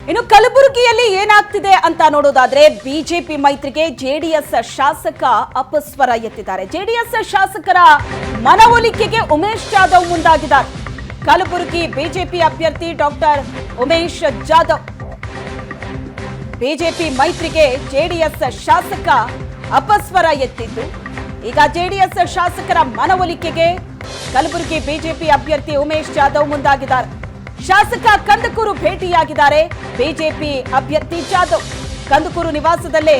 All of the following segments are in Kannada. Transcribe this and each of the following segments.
ಇನ್ನು ಕಲಬುರಗಿಯಲ್ಲಿ ಏನಾಗ್ತಿದೆ ಅಂತ ನೋಡೋದಾದ್ರೆ ಬಿಜೆಪಿ ಮೈತ್ರಿಗೆ ಜೆಡಿಎಸ್ ಶಾಸಕ ಅಪಸ್ವರ ಎತ್ತಿದ್ದಾರೆ. ಜೆಡಿಎಸ್ ಶಾಸಕರ ಮನವೊಲಿಕೆಗೆ ಉಮೇಶ್ ಜಾಧವ್ ಮುಂದಾಗಿದ್ದಾರೆ. ಕಲಬುರಗಿ ಬಿಜೆಪಿ ಅಭ್ಯರ್ಥಿ ಡಾಕ್ಟರ್ ಉಮೇಶ್ ಜಾಧವ್ ಬಿಜೆಪಿ ಮೈತ್ರಿಗೆ ಜೆಡಿಎಸ್ ಶಾಸಕ ಅಪಸ್ವರ ಎತ್ತಿದ್ದು, ಈಗ ಜೆಡಿಎಸ್ ಶಾಸಕರ ಮನವೊಲಿಕೆಗೆ ಕಲಬುರಗಿ ಬಿಜೆಪಿ ಅಭ್ಯರ್ಥಿ ಉಮೇಶ್ ಜಾಧವ್ ಮುಂದಾಗಿದ್ದಾರೆ. ಶಾಸಕ ಕಂದಕೂರು ಭೇಟಿಯಾಗಿದ್ದಾರೆ ಬಿಜೆಪಿ ಅಭ್ಯರ್ಥಿ ಜಾಧವ್. ಕಂದಕೂರು ನಿವಾಸದಲ್ಲೇ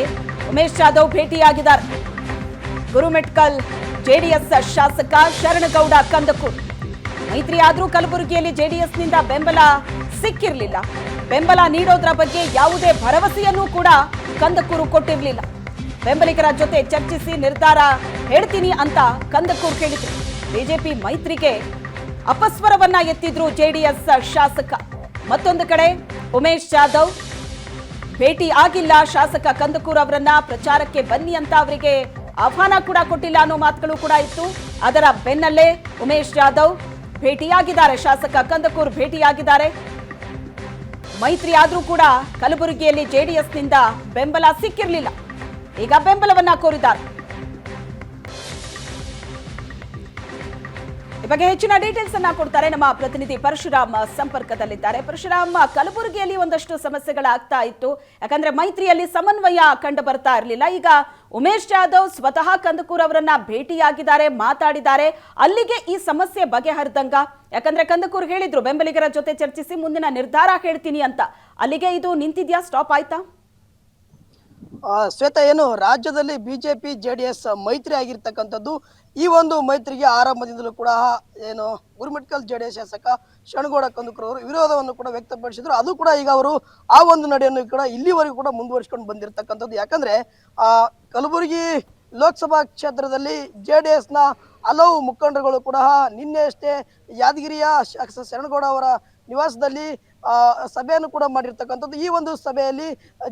ಉಮೇಶ್ ಜಾಧವ್ ಭೇಟಿಯಾಗಿದ್ದಾರೆ. ಗುರುಮೆಟ್ಕಲ್ ಜೆಡಿಎಸ್ ಶಾಸಕ ಶರಣಗೌಡ ಕಂದಕೂರು ಮೈತ್ರಿ ಆದರೂ ಕಲಬುರಗಿಯಲ್ಲಿ ಜೆಡಿಎಸ್ನಿಂದ ಬೆಂಬಲ ಸಿಕ್ಕಿರಲಿಲ್ಲ. ಬೆಂಬಲ ನೀಡೋದ್ರ ಬಗ್ಗೆ ಯಾವುದೇ ಭರವಸೆಯನ್ನೂ ಕೂಡ ಕಂದಕೂರು ಕೊಟ್ಟಿರಲಿಲ್ಲ. ಬೆಂಬಲಿಗರ ಜೊತೆ ಚರ್ಚಿಸಿ ನಿರ್ಧಾರ ಹೇಳ್ತೀನಿ ಅಂತ ಕಂದಕೂರು ಹೇಳಿದ್ರು. ಬಿಜೆಪಿ ಮೈತ್ರಿಗೆ ಅಪಸ್ವರವನ್ನ ಎತ್ತಿದ್ರು ಜೆಡಿಎಸ್ ಶಾಸಕ. ಮತ್ತೊಂದು ಕಡೆ ಉಮೇಶ್ ಜಾಧವ್ ಭೇಟಿ ಆಗಿಲ್ಲ ಶಾಸಕ ಕಂದಕೂರು ಅವರನ್ನ, ಪ್ರಚಾರಕ್ಕೆ ಬನ್ನಿ ಅಂತ ಅವರಿಗೆ ಆಹ್ವಾನ ಕೂಡ ಕೊಟ್ಟಿಲ್ಲ ಅನ್ನೋ ಮಾತುಗಳು ಕೂಡ ಇತ್ತು. ಅದರ ಬೆನ್ನಲ್ಲೇ ಉಮೇಶ್ ಜಾಧವ್ ಭೇಟಿಯಾಗಿದ್ದಾರೆ, ಶಾಸಕ ಕಂದಕೂರು ಭೇಟಿಯಾಗಿದ್ದಾರೆ. ಮೈತ್ರಿ ಆದ್ರೂ ಕೂಡ ಕಲಬುರಗಿಯಲ್ಲಿ ಜೆಡಿಎಸ್ನಿಂದ ಬೆಂಬಲ ಸಿಕ್ಕಿರಲಿಲ್ಲ. ಈಗ ಬೆಂಬಲವನ್ನ ಕೋರಿದ್ದಾರೆ. ಈ ಬಗ್ಗೆ ಹೆಚ್ಚಿನ ಡೀಟೇಲ್ಸ್ ಅನ್ನ ಕೊಡ್ತಾರೆ ನಮ್ಮ ಪ್ರತಿನಿಧಿ ಪರಶುರಾಮ್ ಸಂಪರ್ಕದಲ್ಲಿದ್ದಾರೆ. ಪರಶುರಾಮ್, ಕಲಬುರಗಿಯಲ್ಲಿ ಒಂದಷ್ಟು ಸಮಸ್ಯೆಗಳಾಗ್ತಾ ಇತ್ತು, ಯಾಕಂದ್ರೆ ಮೈತ್ರಿಯಲ್ಲಿ ಸಮನ್ವಯ ಕಂಡು ಬರ್ತಾ ಇರಲಿಲ್ಲ. ಈಗ ಉಮೇಶ್ ಜಾಧವ್ ಸ್ವತಃ ಕಂದಕೂರು ಅವರನ್ನ ಭೇಟಿಯಾಗಿದ್ದಾರೆ, ಮಾತಾಡಿದ್ದಾರೆ. ಅಲ್ಲಿಗೆ ಈ ಸಮಸ್ಯೆ ಬಗೆಹರಿದಂಗ? ಯಾಕಂದ್ರೆ ಕಂದಕೂರು ಹೇಳಿದ್ರು ಬೆಂಬಲಿಗರ ಜೊತೆ ಚರ್ಚಿಸಿ ಮುಂದಿನ ನಿರ್ಧಾರ ಹೇಳ್ತೀನಿ ಅಂತ. ಅಲ್ಲಿಗೆ ಇದು ನಿಂತಿದ್ಯಾ, ಸ್ಟಾಪ್ ಆಯ್ತಾ? ಶ್ವೇತಾ, ಏನು ರಾಜ್ಯದಲ್ಲಿ ಬಿಜೆಪಿ ಜೆಡಿಎಸ್ ಮೈತ್ರಿ ಆಗಿರ್ತಕ್ಕಂಥದ್ದು, ಈ ಒಂದು ಮೈತ್ರಿಗೆ ಆರಂಭದಿಂದಲೂ ಕೂಡ ಏನು ಗುರುಮಿಟ್ಕಲ್ ಜೆಡಿಎಸ್ ಶಾಸಕ ಶರಣಗೌಡ ಕಂದಕೂರು ಅವರು ವಿರೋಧವನ್ನು ಕೂಡ ವ್ಯಕ್ತಪಡಿಸಿದ್ರು. ಅದು ಕೂಡ ಈಗ ಅವರು ಆ ಒಂದು ನಡೆಯನ್ನು ಕೂಡ ಇಲ್ಲಿವರೆಗೂ ಕೂಡ ಮುಂದುವರಿಸಿಕೊಂಡು ಬಂದಿರತಕ್ಕಂಥದ್ದು. ಯಾಕಂದ್ರೆ ಕಲಬುರಗಿ ಲೋಕಸಭಾ ಕ್ಷೇತ್ರದಲ್ಲಿ ಜೆಡಿಎಸ್ನ ಹಲವು ಮುಖಂಡರುಗಳು ಕೂಡ ನಿನ್ನೆ ಅಷ್ಟೇ ಯಾದಗಿರಿಯ ಶಾಸಕ ಶರಣಗೌಡ ಅವರ ನಿವಾಸದಲ್ಲಿ ಸಭೆಯನ್ನು ಕೂಡ ಮಾಡಿರ್ತಕ್ಕಂಥದ್ದು. ಈ ಒಂದು ಸಭೆಯಲ್ಲಿ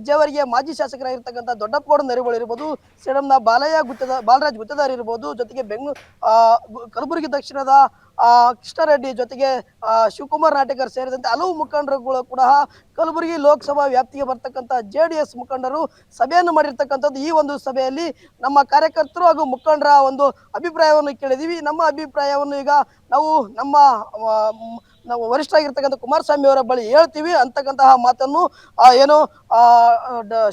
ಜೇವರಿಗೆ ಮಾಜಿ ಶಾಸಕರಾಗಿರ್ತಕ್ಕಂಥ ದೊಡ್ಡಪ್ಪಗೌಡ ನರಿಬೋಳು ಇರ್ಬೋದು, ಸೇಡಂನ ಬಾಲರಾಜ್ ಗುತ್ತೇದಾರ್ ಇರ್ಬೋದು, ಜೊತೆಗೆ ಕಲಬುರಗಿ ದಕ್ಷಿಣದ ಕೃಷ್ಣಾರೆಡ್ಡಿ, ಜೊತೆಗೆ ಶಿವಕುಮಾರ್ ನಾಟಕರ್ ಸೇರಿದಂತೆ ಹಲವು ಮುಖಂಡರುಗಳು ಕೂಡ ಕಲಬುರಗಿ ಲೋಕಸಭಾ ವ್ಯಾಪ್ತಿಗೆ ಬರ್ತಕ್ಕಂಥ ಜೆಡಿಎಸ್ ಮುಖಂಡರು ಸಭೆಯನ್ನು ಮಾಡಿರ್ತಕ್ಕಂಥದ್ದು. ಈ ಒಂದು ಸಭೆಯಲ್ಲಿ ನಮ್ಮ ಕಾರ್ಯಕರ್ತರು ಹಾಗೂ ಮುಖಂಡರ ಒಂದು ಅಭಿಪ್ರಾಯವನ್ನು ಕೇಳಿದೀವಿ. ನಮ್ಮ ಅಭಿಪ್ರಾಯವನ್ನು ಈಗ ನಾವು ವರಿಷ್ಠ ಆಗಿರ್ತಕ್ಕಂಥ ಕುಮಾರಸ್ವಾಮಿ ಅವರ ಬಳಿ ಹೇಳ್ತೀವಿ ಅಂತಕ್ಕಂತಹ ಮಾತನ್ನು ಏನು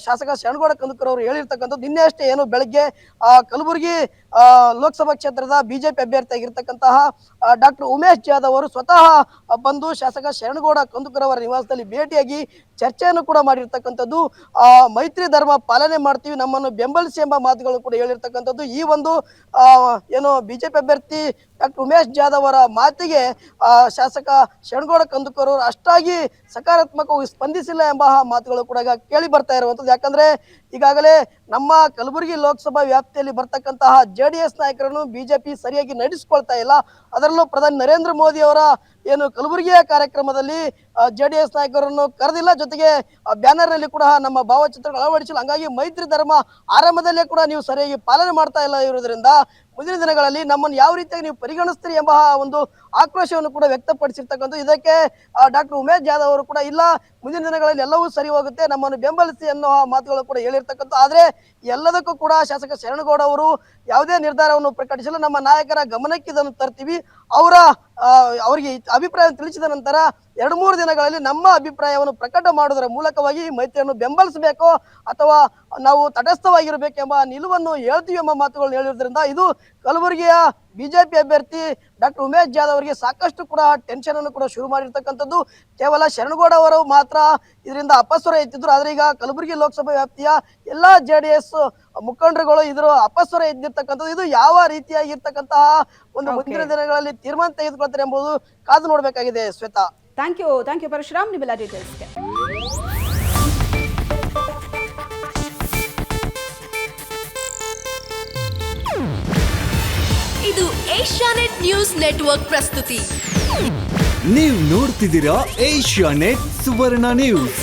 ಶಾಸಕ ಶರಣಗೌಡ ಕಂದಕೂರು ಅವರು ಹೇಳಿರ್ತಕ್ಕಂಥದ್ದು. ನಿನ್ನೆ ಅಷ್ಟೇ ಏನು ಬೆಳಗ್ಗೆ ಕಲಬುರಗಿ ಲೋಕಸಭಾ ಕ್ಷೇತ್ರದ ಬಿಜೆಪಿ ಅಭ್ಯರ್ಥಿ ಆಗಿರ್ತಕ್ಕಂತಹ ಡಾಕ್ಟರ್ ಉಮೇಶ್ ಜಾಧವ್ ಅವರು ಸ್ವತಃ ಬಂದು ಶಾಸಕ ಶರಣಗೌಡ ಕಂದಕೂರು ಅವರ ನಿವಾಸದಲ್ಲಿ ಭೇಟಿಯಾಗಿ ಚರ್ಚೆಯನ್ನು ಕೂಡ ಮಾಡಿರ್ತಕ್ಕಂಥದ್ದು. ಮೈತ್ರಿ ಧರ್ಮ ಪಾಲನೆ ಮಾಡ್ತೀವಿ, ನಮ್ಮನ್ನು ಬೆಂಬಲಿಸಿ ಎಂಬ ಮಾತುಗಳು ಕೂಡ ಹೇಳಿರ್ತಕ್ಕಂಥದ್ದು. ಈ ಒಂದು ಏನು ಬಿಜೆಪಿ ಅಭ್ಯರ್ಥಿ ಡಾಕ್ಟರ್ ಉಮೇಶ್ ಜಾಧವ್ ಅವರ ಮಾತಿಗೆ ಶಾಸಕ ಶರಣಗೌಡ ಕಂದಕೂರು ಅವರು ಅಷ್ಟಾಗಿ ಸಕಾರಾತ್ಮಕವಾಗಿ ಸ್ಪಂದಿಸಿಲ್ಲ ಎಂಬ ಮಾತುಗಳು ಕೂಡ ಈಗ ಕೇಳಿ ಬರ್ತಾ ಇರುವಂಥದ್ದು. ಯಾಕಂದ್ರೆ ಈಗಾಗಲೇ ನಮ್ಮ ಕಲಬುರಗಿ ಲೋಕಸಭಾ ವ್ಯಾಪ್ತಿಯಲ್ಲಿ ಬರ್ತಕ್ಕಂತಹ ಜೆಡಿಎಸ್ ನಾಯಕರನ್ನು ಬಿಜೆಪಿ ಸರಿಯಾಗಿ ನಡೆಸಿಕೊಳ್ತಾ ಇಲ್ಲ. ಅದರಲ್ಲೂ ಪ್ರಧಾನಿ ನರೇಂದ್ರ ಮೋದಿ ಅವರ ಏನು ಕಲಬುರಗಿಯ ಕಾರ್ಯಕ್ರಮದಲ್ಲಿ ಜೆಡಿಎಸ್ ನಾಯಕರನ್ನು ಕರೆದಿಲ್ಲ, ಜೊತೆಗೆ ಬ್ಯಾನರ್ ನಲ್ಲಿ ಕೂಡ ನಮ್ಮ ಭಾವಚಿತ್ರಗಳು ಅಳವಡಿಸಿಲ್ಲ. ಹಂಗಾಗಿ ಮೈತ್ರಿ ಧರ್ಮ ಆರಂಭದಲ್ಲೇ ಕೂಡ ನೀವು ಸರಿಯಾಗಿ ಪಾಲನೆ ಮಾಡ್ತಾ ಇಲ್ಲ ಇರೋದ್ರಿಂದ ಮುಂದಿನ ದಿನಗಳಲ್ಲಿ ನಮ್ಮನ್ನು ಯಾವ ರೀತಿಯಾಗಿ ನೀವು ಪರಿಗಣಿಸ್ತೀರಿ ಎಂಬ ಒಂದು ಆಕ್ರೋಶವನ್ನು ಕೂಡ ವ್ಯಕ್ತಪಡಿಸಿರ್ತಕ್ಕಂಥ. ಇದಕ್ಕೆ ಡಾಕ್ಟರ್ ಉಮೇಶ್ ಜಾಧವ್ ಅವರು ಕೂಡ ಇಲ್ಲ, ಮುಂದಿನ ದಿನಗಳಲ್ಲಿ ಎಲ್ಲವೂ ಸರಿ ಹೋಗುತ್ತೆ, ನಮ್ಮನ್ನು ಬೆಂಬಲಿಸಿ ಅನ್ನೋ ಮಾತುಗಳು ಕೂಡ ಹೇಳಿರ್ತಕ್ಕಂಥ. ಆದ್ರೆ ಎಲ್ಲದಕ್ಕೂ ಕೂಡ ಶಾಸಕ ಶರಣಗೌಡ ಅವರು ಯಾವುದೇ ನಿರ್ಧಾರವನ್ನು ಪ್ರಕಟಿಸಲು ನಮ್ಮ ನಾಯಕರ ಗಮನಕ್ಕೆ ಇದನ್ನು ತರ್ತೀವಿ, ಅವರಿಗೆ ಅಭಿಪ್ರಾಯ ತಿಳಿಸಿದ ನಂತರ 2-3 ದಿನಗಳಲ್ಲಿ ನಮ್ಮ ಅಭಿಪ್ರಾಯವನ್ನು ಪ್ರಕಟ ಮಾಡುವುದರ ಮೂಲಕವಾಗಿ ಮೈತ್ರಿಯನ್ನು ಬೆಂಬಲಿಸಬೇಕು ಅಥವಾ ನಾವು ತಟಸ್ಥವಾಗಿರಬೇಕೆಂಬ ನಿಲುವನ್ನು ಹೇಳ್ತೀವಿ ಎಂಬ ಮಾತುಗಳನ್ನು ಹೇಳಿರೋದ್ರಿಂದ ಇದು ಕಲಬುರಗಿಯ ಬಿಜೆಪಿ ಅಭ್ಯರ್ಥಿ ಡಾಕ್ಟರ್ ಉಮೇಶ್ ಜಾಧವ್ ಅವರಿಗೆ ಸಾಕಷ್ಟು ಕೂಡ ಟೆನ್ಷನ್ ಅನ್ನು ಕೂಡ ಶುರು ಮಾಡಿರ್ತಕ್ಕಂಥದ್ದು. ಕೇವಲ ಶರಣಗೌಡ ಅವರು ಮಾತ್ರ ಇದರಿಂದ ಅಪಸ್ವರ ಎತ್ತಿದ್ರು, ಆದ್ರೆ ಈಗ ಕಲಬುರಗಿ ಲೋಕಸಭಾ ವ್ಯಾಪ್ತಿಯ ಎಲ್ಲಾ ಜೆಡಿಎಸ್ ಮುಖಂಡರುಗಳು ಇದರ ಅಪಸ್ವರ ಎದ್ದಿರ್ತಕ್ಕಂಥದ್ದು. ಇದು ಯಾವ ರೀತಿಯಾಗಿರ್ತಕ್ಕಂತಹ ಒಂದು ಮುಂದಿನ ದಿನಗಳಲ್ಲಿ ತೀರ್ಮಾನ ತೆಗೆದುಕೊಳ್ತಾರೆ ಎಂಬುದು ಕಾದು ನೋಡಬೇಕಾಗಿದೆ. ಶ್ವೇತಾ, ಥ್ಯಾಂಕ್ ಯು ಪರಶುರಾಮ್, ನಿಮ್ಮೆಲ್ಲ ಡೀಟೇಲ್ಸ್ಗೆ. ಇದು ಏಷ್ಯಾನೆಟ್ ನ್ಯೂಸ್ ನೆಟ್ವರ್ಕ್ ಪ್ರಸ್ತುತಿ. ನೀವು ನೋಡ್ತಿದ್ದೀರಾ ಏಷ್ಯಾನೆಟ್ ಸುವರ್ಣ ನ್ಯೂಸ್.